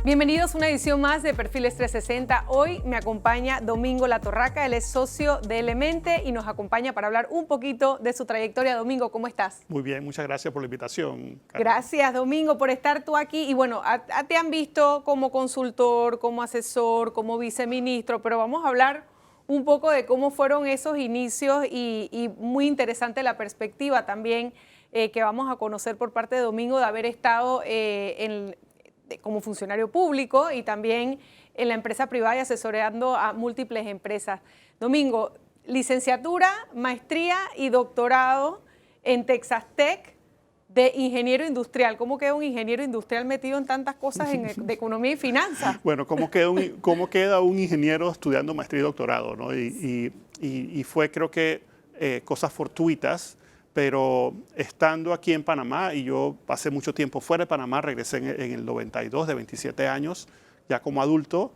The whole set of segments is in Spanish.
Bienvenidos a una edición más de Perfiles 360. Hoy me acompaña Domingo Latorraca, él es socio de Elemente y nos acompaña para hablar un poquito de su trayectoria. Domingo, ¿cómo estás? Muy bien, muchas gracias por la invitación, Carmen. Gracias, Domingo, por estar tú aquí. Y bueno, te han visto como consultor, como asesor, como viceministro, pero vamos a hablar un poco de cómo fueron esos inicios y muy interesante la perspectiva también que vamos a conocer por parte de Domingo de haber estado como funcionario público y también en la empresa privada y asesorando a múltiples empresas. Domingo, licenciatura, maestría y doctorado en Texas Tech de ingeniero industrial. ¿Cómo queda un ingeniero industrial metido en tantas cosas de economía y finanzas? Bueno, ¿cómo queda un ingeniero estudiando maestría y doctorado, ¿no? Y fue, creo que, cosas fortuitas. Pero estando aquí en Panamá, y yo pasé mucho tiempo fuera de Panamá, regresé en el 92, de 27 años, ya como adulto,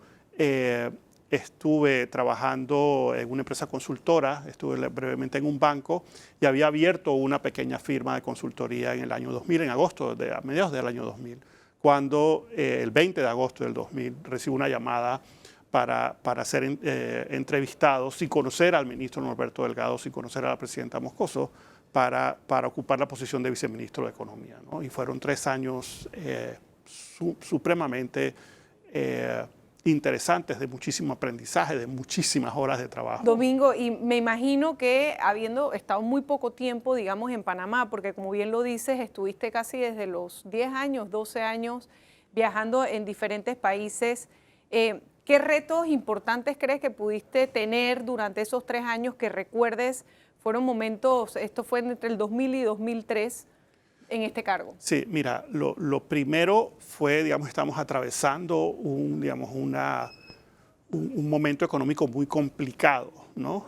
estuve trabajando en una empresa consultora, estuve brevemente en un banco y había abierto una pequeña firma de consultoría en el año 2000, en agosto, a mediados del año 2000, cuando el 20 de agosto del 2000 recibo una llamada para ser entrevistado, sin conocer al ministro Norberto Delgado, sin conocer a la presidenta Moscoso, para ocupar la posición de viceministro de Economía, ¿no? Y fueron 3 años supremamente interesantes, de muchísimo aprendizaje, de muchísimas horas de trabajo. Domingo, y me imagino que habiendo estado muy poco tiempo, digamos, en Panamá, porque como bien lo dices, estuviste casi desde los 10 años, 12 años, viajando en diferentes países. ¿Qué retos importantes crees que pudiste tener durante esos 3 años que recuerdes? Fueron momentos, esto fue entre el 2000 y 2003 en este cargo. Sí, mira, lo primero fue, digamos, estamos atravesando un momento económico muy complicado, ¿no?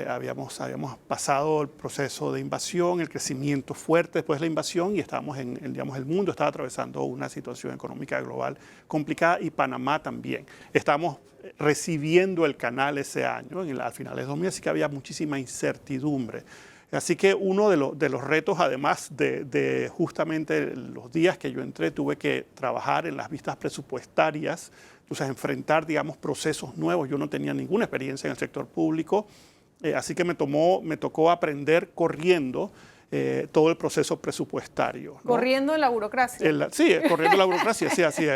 Habíamos pasado el proceso de invasión, el crecimiento fuerte después de la invasión y estábamos digamos, el mundo estaba atravesando una situación económica global complicada y Panamá también. Estábamos recibiendo el canal ese año, a finales de 2000, así que había muchísima incertidumbre. Así que uno de los retos, además de justamente los días que yo entré, tuve que trabajar en las vistas presupuestarias, entonces enfrentar, digamos, procesos nuevos. Yo no tenía ninguna experiencia en el sector público, así que me tocó aprender corriendo todo el proceso presupuestario, ¿no? Corriendo en la burocracia. Sí, corriendo en la burocracia, sí, así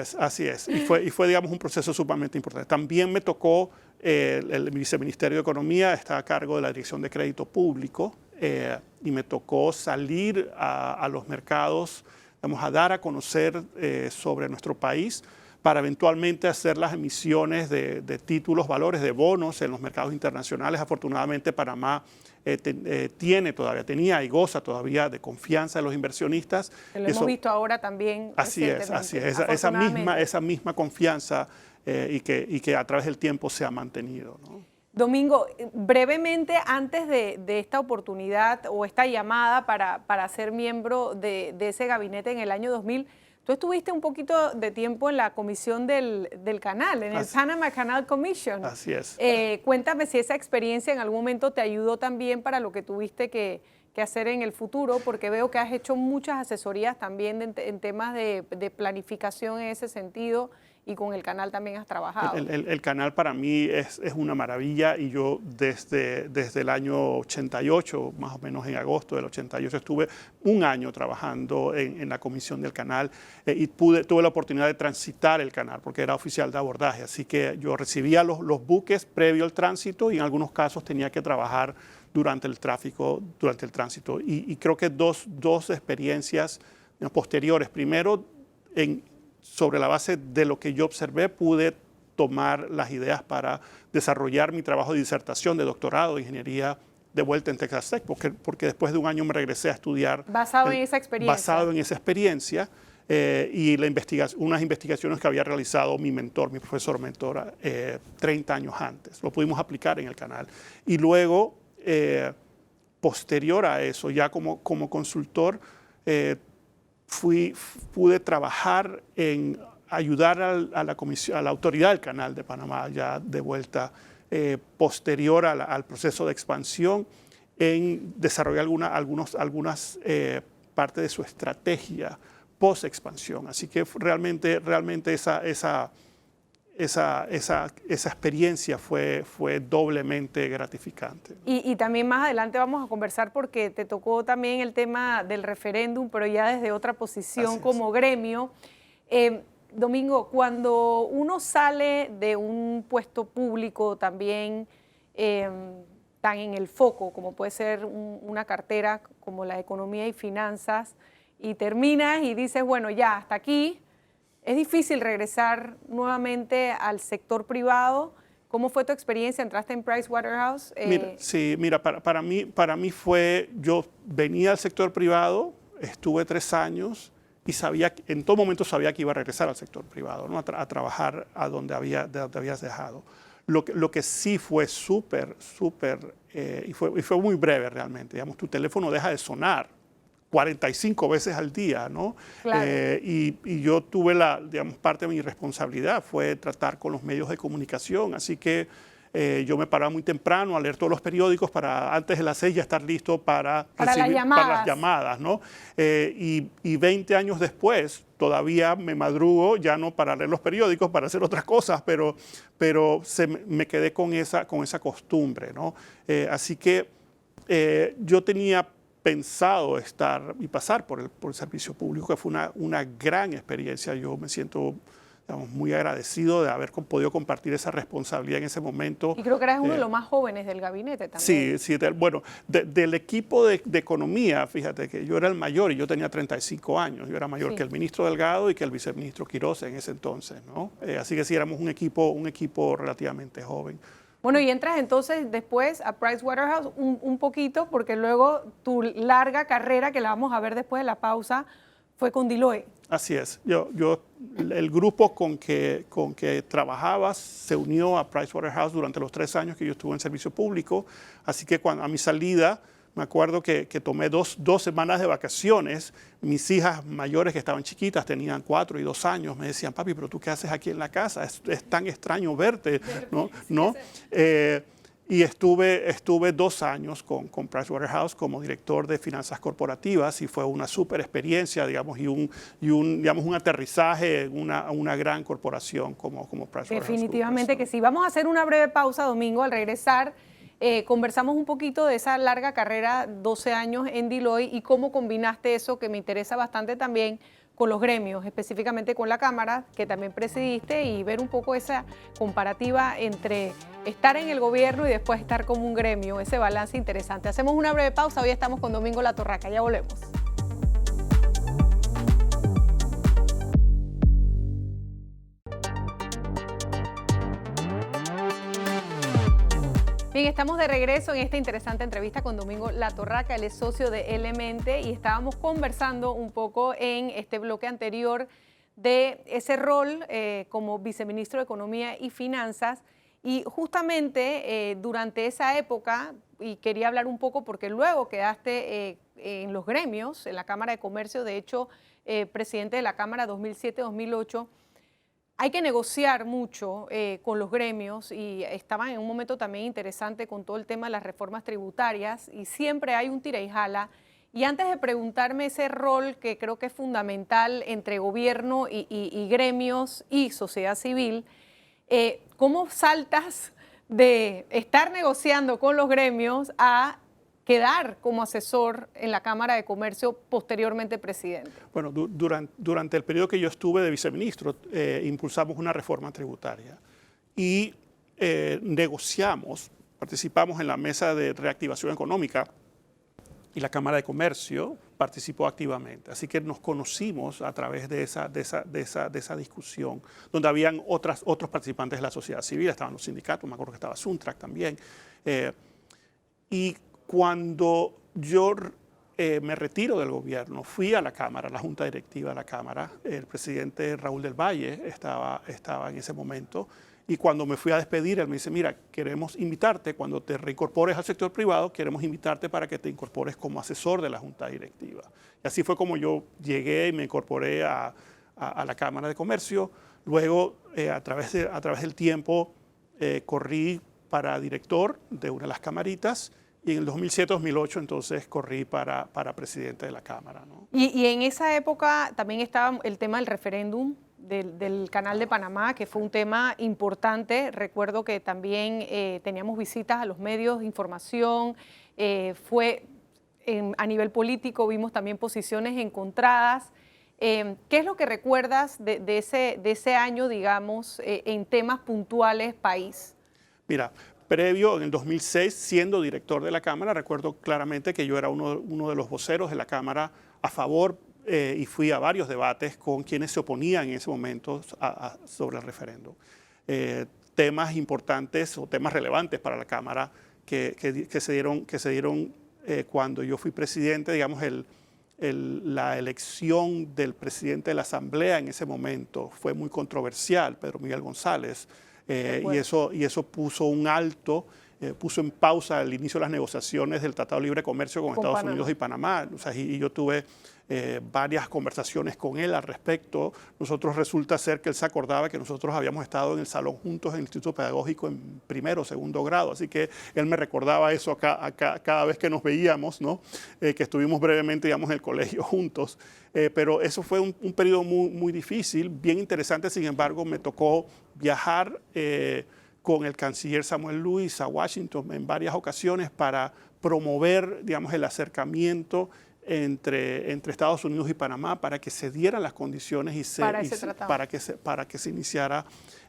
es. Y fue, digamos, un proceso sumamente importante. También me tocó, el viceministerio de Economía está a cargo de la Dirección de Crédito Público, y me tocó salir a los mercados, vamos a dar a conocer sobre nuestro país para eventualmente hacer las emisiones de títulos, valores, de bonos en los mercados internacionales. Afortunadamente Panamá tenía y goza todavía de confianza de los inversionistas. Lo hemos visto ahora también. Así es. Esa misma confianza y que a través del tiempo se ha mantenido, ¿no? Domingo, brevemente antes de esta oportunidad o esta llamada para ser miembro de ese gabinete en el año 2000, tú estuviste un poquito de tiempo en la comisión del canal, en el Panama Canal Commission. Así es. Cuéntame si esa experiencia en algún momento te ayudó también para lo que tuviste que hacer en el futuro, porque veo que has hecho muchas asesorías también en temas de planificación en ese sentido y con el canal también has trabajado. El canal para mí es una maravilla y yo desde el año 88, más o menos en agosto del 88, estuve un año trabajando en la comisión del canal y tuve la oportunidad de transitar el canal porque era oficial de abordaje, así que yo recibía los buques previo al tránsito y en algunos casos tenía que trabajar durante el tránsito. Y creo que dos experiencias posteriores. Primero, sobre la base de lo que yo observé, pude tomar las ideas para desarrollar mi trabajo de disertación de doctorado de ingeniería de vuelta en Texas Tech, porque después de un año me regresé a estudiar. Basado en esa experiencia. Basado en esa experiencia y unas investigaciones que había realizado mi profesor mentor, 30 años antes. Lo pudimos aplicar en el canal. Y luego, posterior a eso, ya como consultor, pude trabajar en ayudar a la autoridad del Canal de Panamá, ya de vuelta posterior al proceso de expansión, en desarrollar algunas partes de su estrategia post-expansión. Así que realmente esa experiencia fue doblemente gratificante. Y también más adelante vamos a conversar porque te tocó también el tema del referéndum, pero ya desde otra posición como gremio. Domingo, cuando uno sale de un puesto público también tan en el foco, como puede ser una cartera como la de Economía y Finanzas, y terminas y dices, bueno, ya, hasta aquí, es difícil regresar nuevamente al sector privado. ¿Cómo fue tu experiencia? ¿Entraste en Pricewaterhouse? Mira, para mí fue, yo venía al sector privado, estuve 3 años y en todo momento sabía que iba a regresar al sector privado, ¿no? a trabajar a donde habías dejado. Lo que sí fue súper, y fue muy breve realmente, digamos, tu teléfono deja de sonar 45 veces al día, ¿no? Claro. Y yo tuve digamos, parte de mi responsabilidad fue tratar con los medios de comunicación, así que yo me paraba muy temprano a leer todos los periódicos para antes de las 6 ya estar listo para las llamadas, ¿no? Y 20 años después todavía me madrugo, ya no para leer los periódicos, para hacer otras cosas, pero me quedé con esa costumbre, ¿no? Así que yo tenía pensado estar y pasar por el servicio público, que fue una gran experiencia. Yo me siento, digamos, muy agradecido de haber podido compartir esa responsabilidad en ese momento. Y creo que eras uno de los más jóvenes del gabinete también. Sí, bueno, del equipo de economía, fíjate que yo era el mayor y yo tenía 35 años. Yo era mayor que el ministro Delgado y que el viceministro Quiroz en ese entonces, ¿no? Así que sí, éramos un equipo relativamente joven. Bueno, y entras entonces después a Pricewaterhouse un poquito, porque luego tu larga carrera, que la vamos a ver después de la pausa, fue con Deloitte. Así es. El grupo con que trabajaba se unió a Pricewaterhouse durante los 3 años que yo estuve en servicio público. Así que a mi salida, me acuerdo que tomé dos semanas de vacaciones. Mis hijas mayores, que estaban chiquitas, tenían 4 y 2 años, me decían, papi, pero ¿tú qué haces aquí en la casa? Es tan extraño verte, ¿no? Y estuve 2 años con Pricewaterhouse como director de finanzas corporativas y fue una súper experiencia, digamos, y un aterrizaje en una gran corporación como Pricewaterhouse. Definitivamente que sí. Vamos a hacer una breve pausa, Domingo. Al regresar, conversamos un poquito de esa larga carrera, 12 años en Deloitte, y cómo combinaste eso, que me interesa bastante también, con los gremios, específicamente con la Cámara, que también presidiste, y ver un poco esa comparativa entre estar en el gobierno y después estar como un gremio, ese balance interesante. Hacemos una breve pausa, hoy estamos con Domingo La Torraca, ya volvemos. Bien, estamos de regreso en esta interesante entrevista con Domingo La Torraca, él es socio de Elemente, y estábamos conversando un poco en este bloque anterior de ese rol como viceministro de Economía y Finanzas, y justamente durante esa época, y quería hablar un poco porque luego quedaste en los gremios, en la Cámara de Comercio, de hecho, presidente de la Cámara 2007-2008, hay que negociar mucho con los gremios y estaban en un momento también interesante con todo el tema de las reformas tributarias y siempre hay un tira y jala. Y antes de preguntarme ese rol que creo que es fundamental entre gobierno y gremios y sociedad civil, ¿cómo saltas de estar negociando con los gremios a quedar como asesor en la Cámara de Comercio, posteriormente presidente? Bueno, durante el periodo que yo estuve de viceministro, impulsamos una reforma tributaria y participamos en la mesa de reactivación económica y la Cámara de Comercio participó activamente. Así que nos conocimos a través de esa discusión, donde habían otros participantes de la sociedad civil, estaban los sindicatos, me acuerdo que estaba Suntrac también. Y cuando yo me retiro del gobierno, fui a la Cámara, a la Junta Directiva de la Cámara, el presidente Raúl del Valle estaba en ese momento, y cuando me fui a despedir, él me dice, mira, queremos invitarte, cuando te reincorpores al sector privado, queremos invitarte para que te incorpores como asesor de la Junta Directiva. Y así fue como yo llegué y me incorporé a la Cámara de Comercio. Luego, a través del tiempo, corrí para director de una de las camaritas, Y en el 2007-2008 entonces corrí para presidente de la Cámara, ¿no? Y en esa época también estaba el tema del referéndum del Canal de Panamá, que fue un tema importante. Recuerdo que también teníamos visitas a los medios de información, a nivel político vimos también posiciones encontradas. ¿Qué es lo que recuerdas de ese año, digamos, en temas puntuales país? Mira, previo, en el 2006, siendo director de la Cámara, recuerdo claramente que yo era uno de los voceros de la Cámara a favor y fui a varios debates con quienes se oponían en ese momento sobre el referéndum. Temas importantes o temas relevantes para la Cámara que se dieron cuando yo fui presidente, digamos, la elección del presidente de la Asamblea en ese momento fue muy controversial, Pedro Miguel González, y eso puso un alto, puso en pausa el inicio de las negociaciones del Tratado de Libre Comercio con Estados Panamá. Unidos y Panamá. O sea, y yo tuve varias conversaciones con él al respecto. Nosotros resulta ser que él se acordaba que nosotros habíamos estado en el salón juntos en el Instituto Pedagógico en primero o segundo grado, así que él me recordaba eso cada vez que nos veíamos, ¿no? Que estuvimos brevemente, digamos, en el colegio juntos. Pero eso fue un periodo muy difícil, bien interesante. Sin embargo, me tocó viajar con el canciller Samuel Lewis a Washington en varias ocasiones para promover, digamos, el acercamiento entre Estados Unidos y Panamá para que se dieran las condiciones para que se iniciara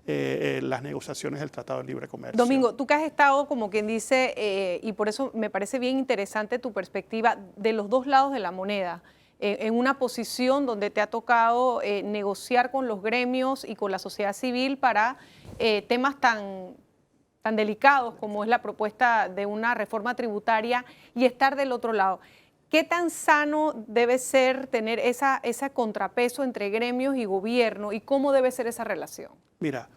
las negociaciones del Tratado de Libre Comercio. Domingo, tú que has estado, como quien dice, y por eso me parece bien interesante tu perspectiva de los dos lados de la moneda, en una posición donde te ha tocado negociar con los gremios y con la sociedad civil para temas tan delicados como es la propuesta de una reforma tributaria y estar del otro lado. ¿Qué tan sano debe ser tener ese contrapeso entre gremios y gobierno y cómo debe ser esa relación? Mira,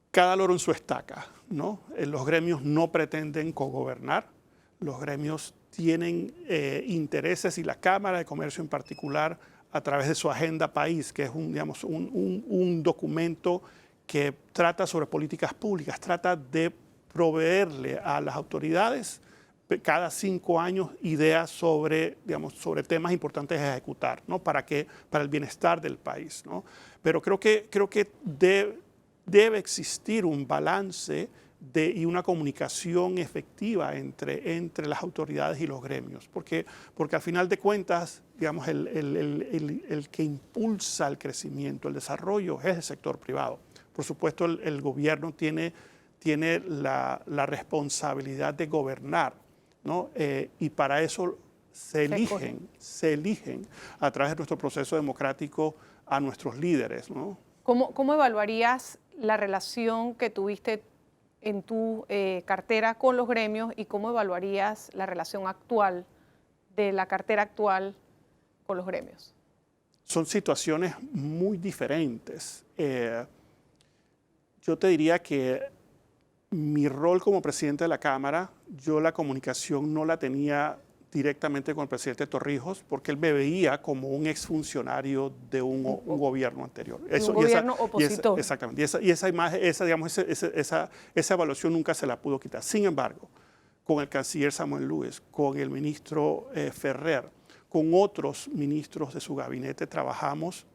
cada loro en su estaca, ¿no? Los gremios no pretenden cogobernar, los gremios tienen intereses y la Cámara de Comercio en particular a través de su agenda país, que es un documento que trata sobre políticas públicas, trata de proveerle a las autoridades cada 5 años ideas sobre temas importantes a ejecutar, ¿no? Para el bienestar del país, ¿no? Pero creo que debe existir un balance y una comunicación efectiva entre las autoridades y los gremios, porque al final de cuentas, digamos, el que impulsa el crecimiento, el desarrollo es el sector privado. Por supuesto, el gobierno tiene la responsabilidad de gobernar, ¿no? Y para eso se eligen a través de nuestro proceso democrático a nuestros líderes, ¿no? ¿Cómo evaluarías la relación que tuviste en tu cartera con los gremios y cómo evaluarías la relación actual de la cartera actual con los gremios? Son situaciones muy diferentes. Yo te diría que mi rol como presidente de la Cámara, yo la comunicación no la tenía directamente con el presidente Torrijos, porque él me veía como un exfuncionario de un gobierno anterior. Un gobierno opositor. Exactamente. Y esa imagen, esa evaluación nunca se la pudo quitar. Sin embargo, con el canciller Samuel Lewis, con el ministro Ferrer, con otros ministros de su gabinete, trabajamos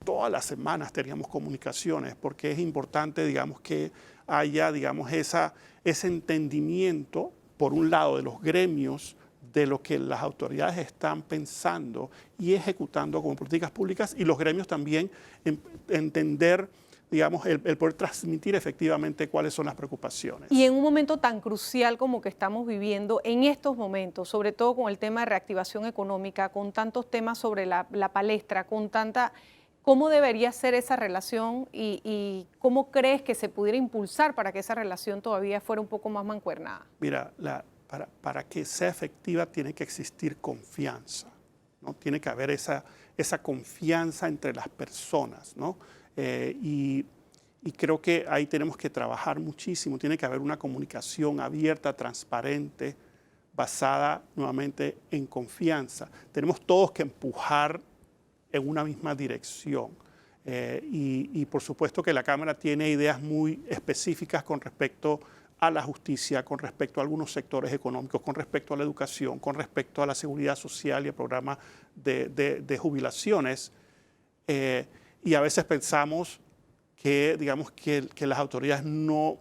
todas las semanas, teníamos comunicaciones, porque es importante, digamos, que haya, digamos, ese entendimiento, por un lado, de los gremios, de lo que las autoridades están pensando y ejecutando como políticas públicas, y los gremios también entender, digamos, el poder transmitir efectivamente cuáles son las preocupaciones. Y en un momento tan crucial como que estamos viviendo en estos momentos, sobre todo con el tema de reactivación económica, con tantos temas sobre la palestra, con tanta... ¿Cómo debería ser esa relación y cómo crees que se pudiera impulsar para que esa relación todavía fuera un poco más mancuernada? Mira, para que sea efectiva tiene que existir confianza, ¿no? Tiene que haber esa confianza entre las personas, ¿no? Y creo que ahí tenemos que trabajar muchísimo. Tiene que haber una comunicación abierta, transparente, basada nuevamente en confianza. Tenemos todos que empujar en una misma dirección. Y por supuesto que la Cámara tiene ideas muy específicas con respecto a la justicia, con respecto a algunos sectores económicos, con respecto a la educación, con respecto a la seguridad social y el programa de jubilaciones. Y a veces pensamos que, digamos, que las autoridades no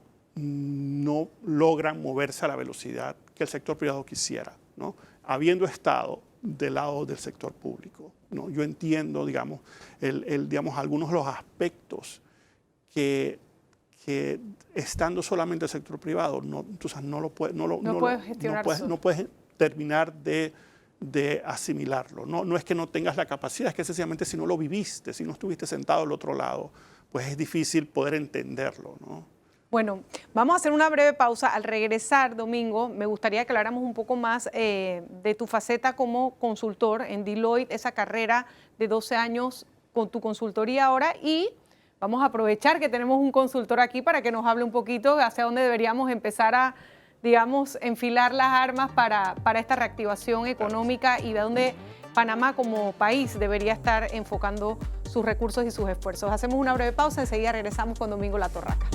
logran moverse a la velocidad que el sector privado quisiera, ¿no? Habiendo estado del lado del sector público, ¿no? Yo entiendo, digamos, digamos, algunos de los aspectos que estando solamente el sector privado, no puedes terminar de asimilarlo. No es que no tengas la capacidad, es que sencillamente si no lo viviste, si no estuviste sentado al otro lado, pues es difícil poder entenderlo, ¿no? Bueno, vamos a hacer una breve pausa. Al regresar, Domingo, me gustaría que habláramos un poco más de tu faceta como consultor en Deloitte, esa carrera de 12 años con tu consultoría ahora, y vamos a aprovechar que tenemos un consultor aquí para que nos hable un poquito hacia dónde deberíamos empezar a, digamos, enfilar las armas para esta reactivación económica y de dónde Panamá como país debería estar enfocando sus recursos y sus esfuerzos. Hacemos una breve pausa, enseguida regresamos con Domingo La Torraca.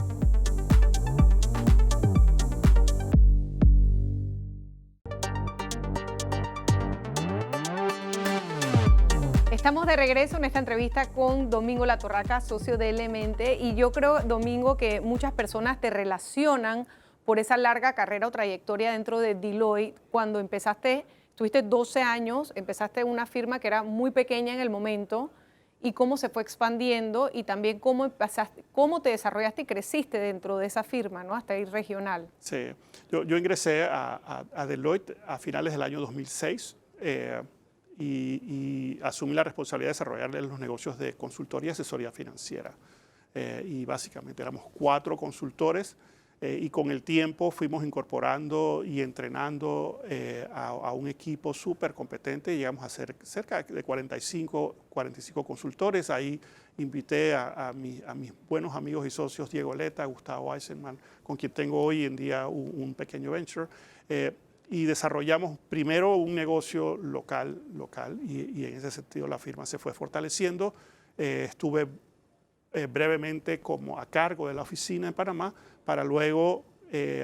Estamos de regreso en esta entrevista con Domingo La Torraca, socio de Elemente, y yo creo, Domingo, que muchas personas te relacionan por esa larga carrera o trayectoria dentro de Deloitte. Cuando empezaste, tuviste 12 años, empezaste una firma que era muy pequeña en el momento, y cómo se fue expandiendo y también cómo te desarrollaste y creciste dentro de esa firma, ¿no? Hasta ir regional. Sí, yo ingresé a Deloitte a finales del año 2006. Y asumí la responsabilidad de desarrollar los negocios de consultoría y asesoría financiera. Y básicamente éramos 4 consultores y con el tiempo fuimos incorporando y entrenando a un equipo súper competente. Llegamos a ser cerca de 45 consultores. Ahí invité a mis buenos amigos y socios, Diego Leta, Gustavo Eisenman, con quien tengo hoy en día un pequeño venture. Y desarrollamos primero un negocio local y en ese sentido la firma se fue fortaleciendo. Estuve brevemente como a cargo de la oficina en Panamá para luego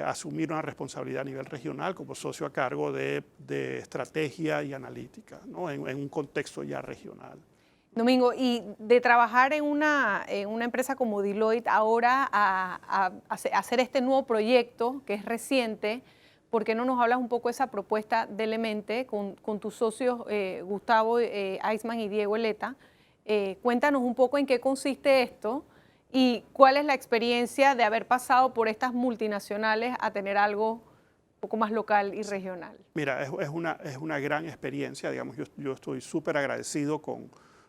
asumir una responsabilidad a nivel regional como socio a cargo de estrategia y analítica, ¿no? en un contexto ya regional. Domingo, y de trabajar en una empresa como Deloitte ahora a hacer este nuevo proyecto que es reciente, ¿por qué no nos hablas un poco de esa propuesta de Elemente con tus socios Gustavo Eisenman y Diego Leta? Cuéntanos un poco en qué consiste esto y cuál es la experiencia de haber pasado por estas multinacionales a tener algo un poco más local y regional. Mira, es una gran experiencia, digamos, yo estoy súper agradecido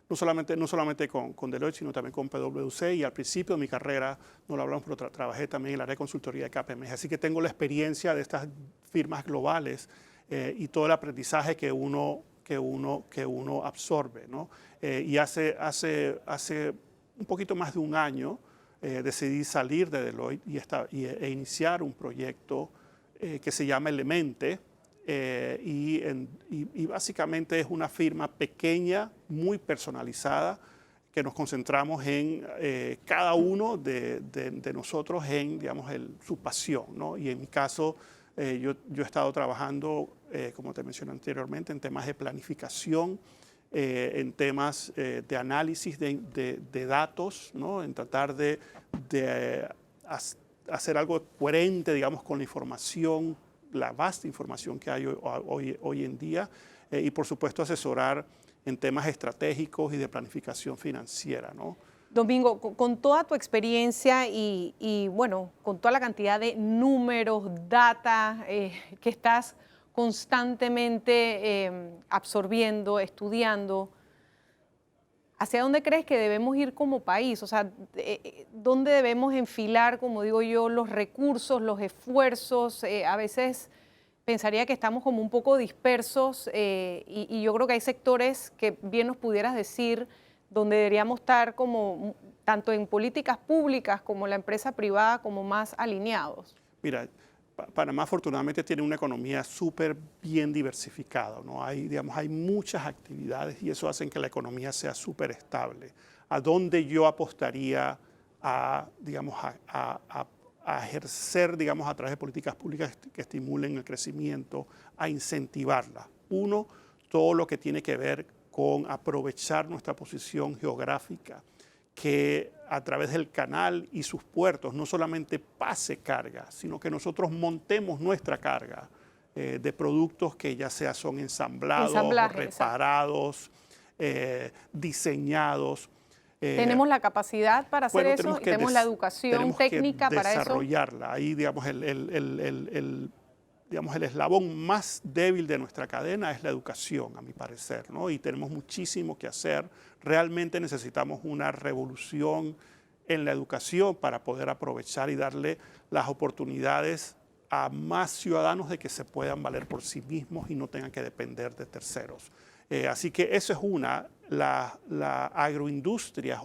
no solamente con Deloitte, sino también con PwC, y al principio de mi carrera, no lo hablamos, pero trabajé también en la área de consultoría de KPMG, así que tengo la experiencia de estas firmas globales y todo el aprendizaje que uno absorbe, ¿no? Y hace un poquito más de un año decidí salir de Deloitte e iniciar un proyecto que se llama Elemente. Y básicamente es una firma pequeña, muy personalizada, que nos concentramos en cada uno de nosotros en, digamos, su pasión, ¿no? Y en mi caso, yo he estado trabajando, como te mencioné anteriormente, en temas de planificación, en temas de análisis de datos, ¿no? En tratar de hacer algo coherente, digamos, con la información, la vasta información que hay hoy en día, y por supuesto asesorar en temas estratégicos y de planificación financiera, ¿no? Domingo, con toda tu experiencia y bueno, con toda la cantidad de números, data que estás constantemente absorbiendo, estudiando, ¿hacia dónde crees que debemos ir como país? O sea, ¿dónde debemos enfilar, como digo yo, los recursos, los esfuerzos? A veces pensaría que estamos como un poco dispersos y yo creo que hay sectores que bien nos pudieras decir donde deberíamos estar como tanto en políticas públicas como la empresa privada como más alineados. Mira, Panamá afortunadamente tiene una economía súper bien diversificada, ¿no? Digamos, hay muchas actividades y eso hace que la economía sea súper estable. ¿A dónde yo apostaría digamos, a a ejercer, digamos, a través de políticas públicas que estimulen el crecimiento, a incentivarla. Uno, todo lo que tiene que ver con aprovechar nuestra posición geográfica, que a través del canal y sus puertos no solamente pase carga, sino que nosotros montemos nuestra carga de productos que ya sea son ensamblados, reparados, diseñados. Tenemos la capacidad para hacer eso y tenemos la educación técnica para eso. Desarrollarla. Ahí, digamos, digamos, el eslabón más débil de nuestra cadena es la educación, a mi parecer, ¿no? Y tenemos muchísimo que hacer. Realmente necesitamos una revolución en la educación para poder aprovechar y darle las oportunidades a más ciudadanos de que se puedan valer por sí mismos y no tengan que depender de terceros. Así que eso es una. La agroindustria es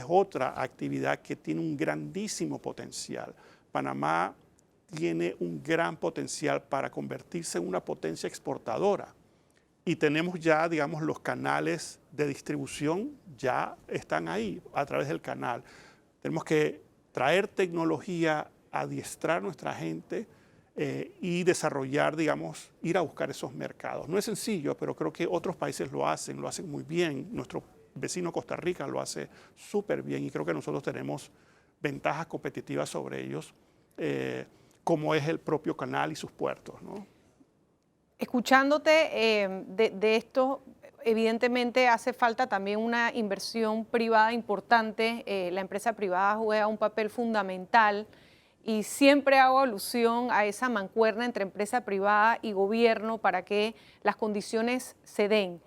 otra actividad que tiene un grandísimo potencial. Panamá tiene un gran potencial para convertirse en una potencia exportadora. Y tenemos ya, digamos, los canales de distribución ya están ahí a través del canal. Tenemos que traer tecnología, adiestrar a nuestra gente y desarrollar, digamos, ir a buscar esos mercados. No es sencillo, pero creo que otros países lo hacen muy bien. Nuestro vecino Costa Rica lo hace súper bien y creo que nosotros tenemos ventajas competitivas sobre ellos, como es el propio canal y sus puertos, ¿no? Escuchándote de esto, evidentemente hace falta también una inversión privada importante. La empresa privada juega un papel fundamental y siempre hago alusión a esa mancuerna entre empresa privada y gobierno para que las condiciones se den.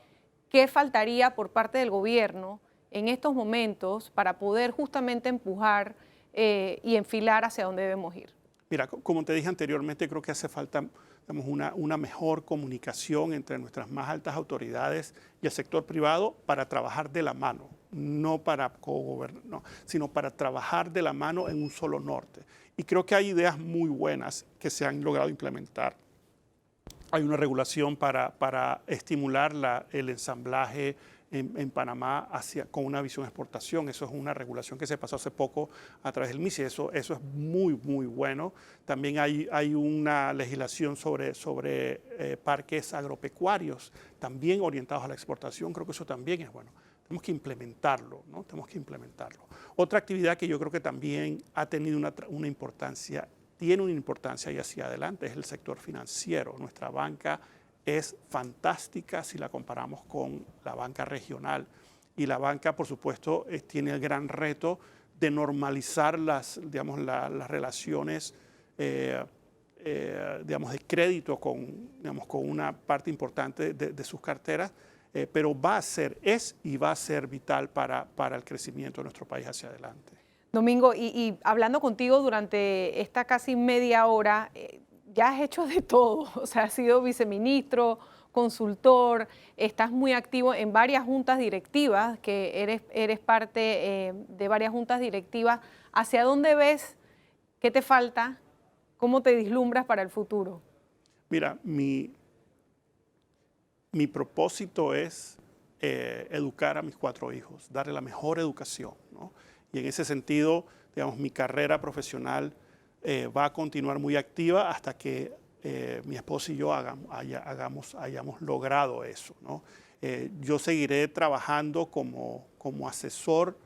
¿Qué faltaría por parte del gobierno en estos momentos para poder justamente empujar y enfilar hacia dónde debemos ir? Mira, como te dije anteriormente, creo que hace falta, digamos, una mejor comunicación entre nuestras más altas autoridades y el sector privado para trabajar de la mano, no para cogobernar, no, sino para trabajar de la mano en un solo norte. Y creo que hay ideas muy buenas que se han logrado implementar. Hay una regulación para estimular el ensamblaje en Panamá con una visión de exportación. Eso es una regulación que se pasó hace poco a través del MISI. Eso es muy, muy bueno. También hay una legislación sobre parques agropecuarios, también orientados a la exportación. Creo que eso también es bueno. Tenemos que implementarlo, ¿no? Tenemos que implementarlo. Otra actividad que yo creo que también ha tenido una importancia, tiene una importancia y hacia adelante, es el sector financiero. Nuestra banca es fantástica si la comparamos con la banca regional. Y la banca, por supuesto, tiene el gran reto de normalizar digamos, las relaciones digamos, de crédito con una parte importante de sus carteras, pero es y va a ser vital para el crecimiento de nuestro país hacia adelante. Domingo, y hablando contigo durante esta casi media hora, ya has hecho de todo, o sea, has sido viceministro, consultor, estás muy activo en varias juntas directivas, que eres parte de varias juntas directivas. ¿Hacia dónde ves? ¿Qué te falta? ¿Cómo te vislumbras para el futuro? Mira, mi propósito es educar a mis 4 hijos, darle la mejor educación, ¿no? Y en ese sentido, digamos, mi carrera profesional va a continuar muy activa hasta que mi esposa y yo hayamos logrado eso, ¿no? Yo seguiré trabajando como asesor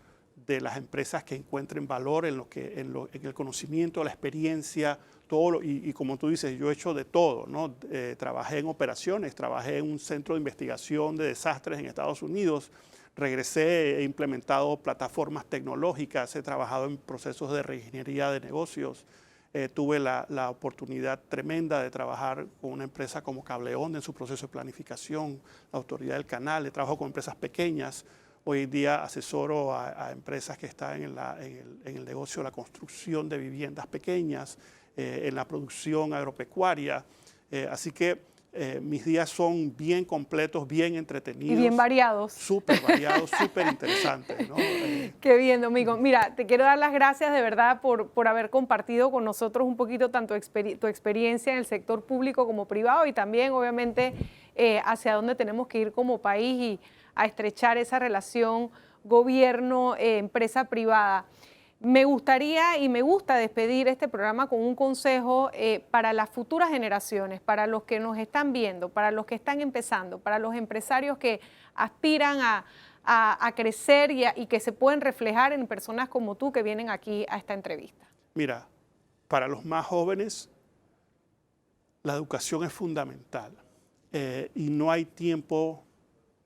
de las empresas que encuentren valor en el conocimiento, la experiencia, todo y como tú dices, yo he hecho de todo, ¿no? Trabajé en operaciones, trabajé en un centro de investigación de desastres en Estados Unidos, regresé, he implementado plataformas tecnológicas, he trabajado en procesos de reingeniería de negocios, tuve la oportunidad tremenda de trabajar con una empresa como Cableón en su proceso de planificación, la autoridad del canal, he trabajado con empresas pequeñas. Hoy en día asesoro a empresas que están en el negocio de la construcción de viviendas pequeñas, en la producción agropecuaria. Así que mis días son bien completos, bien entretenidos. Y bien variados. Súper variados, súper interesantes, ¿no? Qué bien, Domingo. Mira, te quiero dar las gracias de verdad por haber compartido con nosotros un poquito tanto tu experiencia en el sector público como privado y también, obviamente, hacia dónde tenemos que ir como país y a estrechar esa relación gobierno-empresa privada. Me gustaría y me gusta despedir este programa con un consejo para las futuras generaciones, para los que nos están viendo, para los que están empezando, para los empresarios que aspiran a crecer y que se pueden reflejar en personas como tú que vienen aquí a esta entrevista. Mira, para los más jóvenes, la educación es fundamental y no hay tiempo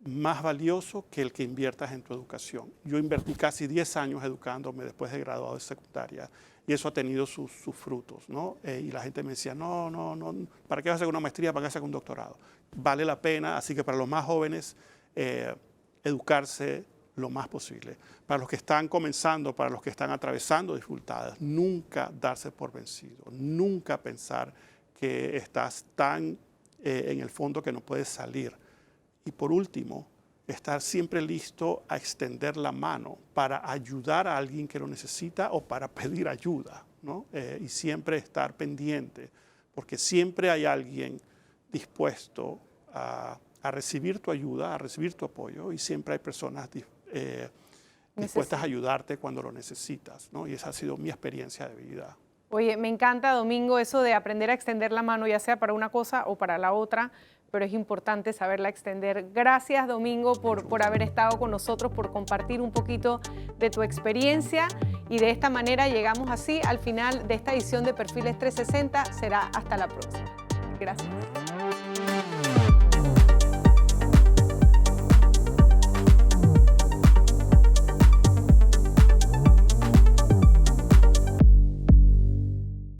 más valioso que el que inviertas en tu educación. Yo invertí casi 10 años educándome después de graduado de secundaria y eso ha tenido sus frutos, ¿no? Y la gente me decía, no, ¿para qué vas a hacer una maestría? ¿Para qué vas a hacer un doctorado? Vale la pena, así que para los más jóvenes, educarse lo más posible. Para los que están comenzando, para los que están atravesando dificultades, nunca darse por vencido, nunca pensar que estás tan en el fondo que no puedes salir. Y por último, estar siempre listo a extender la mano para ayudar a alguien que lo necesita o para pedir ayuda, ¿no? Y siempre estar pendiente, porque siempre hay alguien dispuesto a recibir tu ayuda, a recibir tu apoyo, y siempre hay personas dispuestas a ayudarte cuando lo necesitas, ¿no? Y esa ha sido mi experiencia de vida. Oye, me encanta, Domingo, eso de aprender a extender la mano, ya sea para una cosa o para la otra, pero es importante saberla extender. Gracias, Domingo, por haber estado con nosotros, por compartir un poquito de tu experiencia, y de esta manera llegamos así al final de esta edición de Perfiles 360. Será hasta la próxima. Gracias.